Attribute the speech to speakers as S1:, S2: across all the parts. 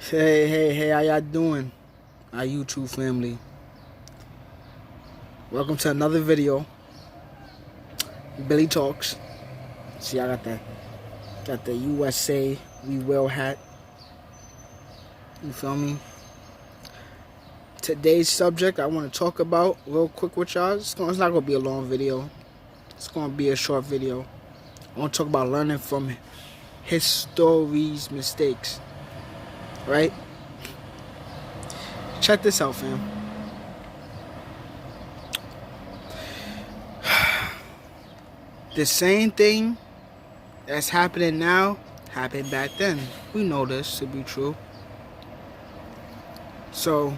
S1: Hey, how y'all doing? Our YouTube family. Welcome to another video. Billy Talks. See, I got the USA We Will hat. You feel me? Today's subject I want to talk about real quick with y'all. It's not going to be a long video. It's going to be a short video. I want to talk about learning from history's mistakes. Right? Check this out, fam. The same thing that's happening now happened back then. We know this to be true. So,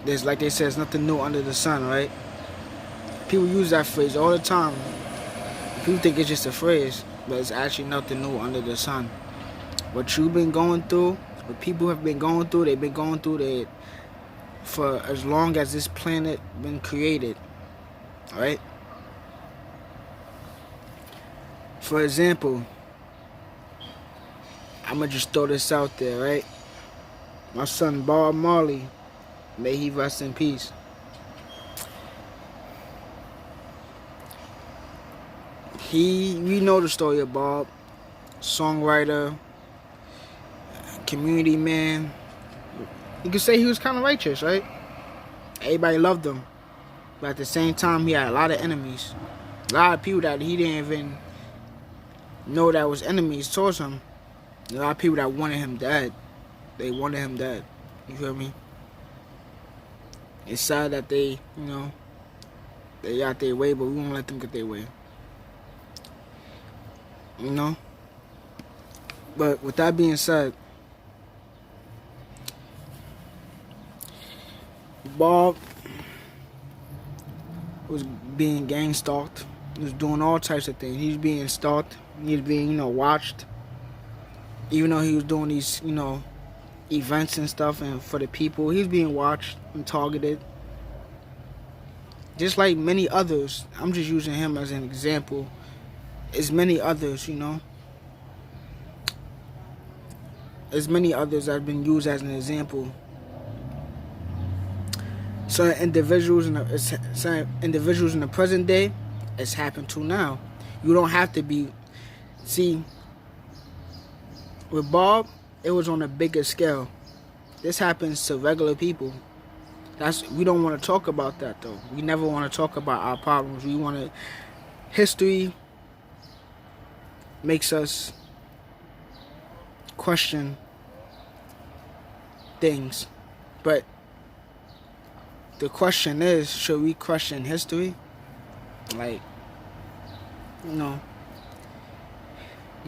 S1: there's, like they say, there's nothing new under the sun, right? People use that phrase all the time. People think it's just a phrase, but it's actually nothing new under the sun. What you've been going through, what people have been going through, they've been going through it for as long as this planet been created, right? For example, I'ma just throw this out there, right? My son Bob Marley, may he rest in peace. We know the story of Bob, songwriter, community man. You could say he was kind of righteous, right? Everybody loved him, but at the same time, he had a lot of enemies. A lot of people that he didn't even know that was enemies towards him. A lot of people that wanted him dead. They wanted him dead. You feel me? It's sad that they got their way, but we won't let them get their way. You know? But with that being said, Bob was being gang stalked. He was doing all types of things. He was being stalked. He was being, watched. Even though he was doing these, events and stuff and for the people, he was being watched and targeted. Just like many others. I'm just using him as an example. There's many others, There's many others that have been used as an example. Certain individuals in the present day, it's happened to now. You don't have to be. See, with Bob, it was on a bigger scale. This happens to regular people. We don't want to talk about that though. We never want to talk about our problems. History makes us question things. But the question is, should we question history? We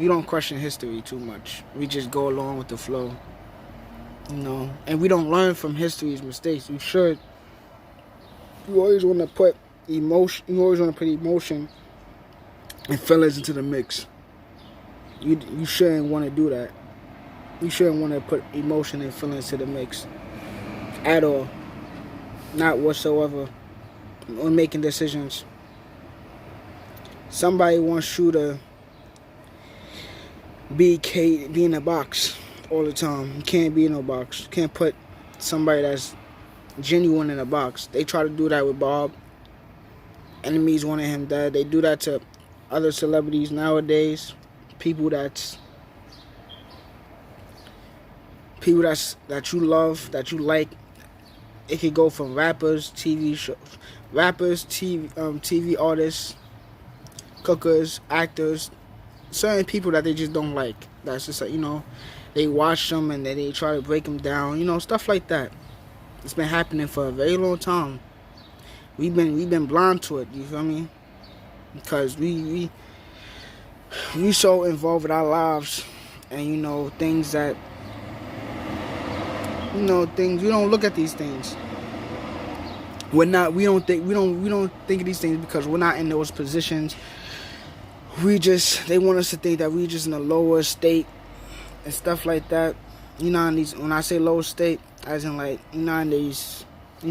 S1: don't question history too much. We just go along with the flow. And we don't learn from history's mistakes. We should. You always want to put emotion. You always want to put emotion and feelings into the mix. You shouldn't want to do that. You shouldn't want to put emotion and feelings to the mix at all. Not whatsoever. When making decisions. Somebody wants you to be in a box all the time. You can't be in a box. You can't put somebody that's genuine in a box. They try to do that with Bob. Enemies wanted him dead. They do that to other celebrities nowadays. People that you love, that you like. It could go from rappers, TV artists, cookers, actors, certain people that they just don't like. That's just they watch them and then they try to break them down. Stuff like that. It's been happening for a very long time. We've been blind to it. You feel me? Because we so involved with our lives and things that things we don't look at these things. We don't think of these things because we're not in those positions. They want us to think that we just in a lower state and stuff like that. When I say lower state, as in in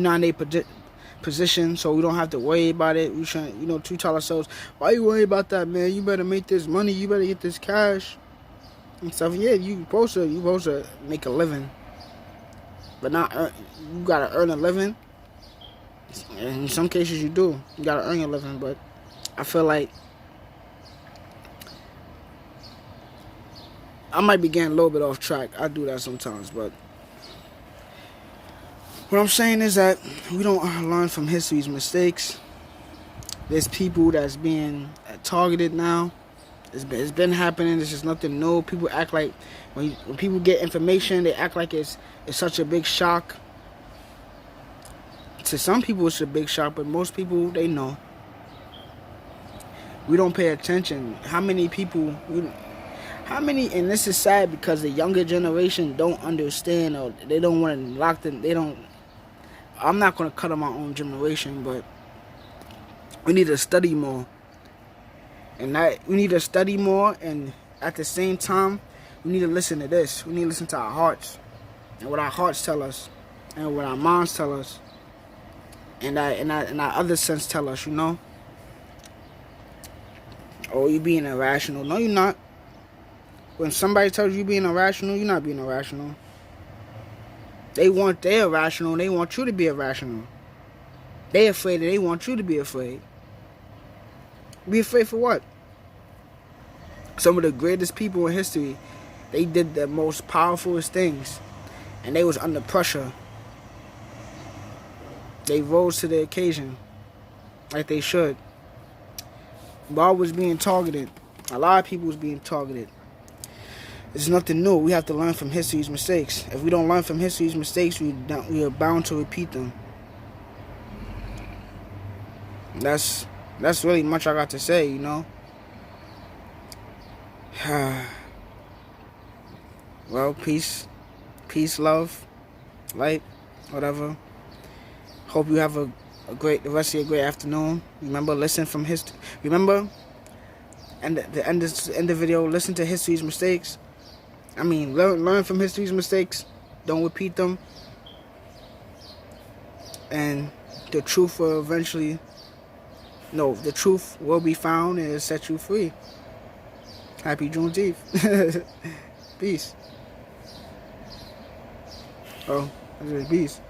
S1: their position, so we don't have to worry about it. We shouldn't, to tell ourselves, why you worry about that, man? You better make this money. You better get this cash and stuff. Yeah, you supposed to make a living. but not you gotta earn a living. In some cases, you do. You gotta earn your living, but I feel like I might be getting a little bit off track. I do that sometimes, but what I'm saying is that we don't learn from history's mistakes. There's people that's being targeted now. It's been happening. This is nothing new. People act like when people get information, they act like it's such a big shock. To some people, it's a big shock, but most people, they know. We don't pay attention. How many people? And this is sad because the younger generation don't understand, or they don't want to lock them. They don't. I'm not going to cut on my own generation, but we need to study more. And we need to study more, and at the same time, we need to listen to this. We need to listen to our hearts, and what our hearts tell us, and what our minds tell us, and our other sense tell us. You know. Oh, you being irrational? No, you're not. When somebody tells you being irrational, you're not being irrational. They're irrational. They want you to be irrational. They're afraid, and they want you to be afraid. Be afraid for what? Some of the greatest people in history, they did the most powerful things, and they was under pressure. They rose to the occasion, like they should. Bob was being targeted. A lot of people was being targeted. It's nothing new. We have to learn from history's mistakes. If we don't learn from history's mistakes, we are bound to repeat them. That's really much I got to say, you know. Well, peace, love, light, whatever. Hope you have the rest of your great afternoon. Remember, listen from history. Remember, and the end of the video, listen to history's mistakes. I mean, learn from history's mistakes. Don't repeat them. And the truth will the truth will be found and it'll set you free. Happy Juneteenth. Peace. Oh, peace.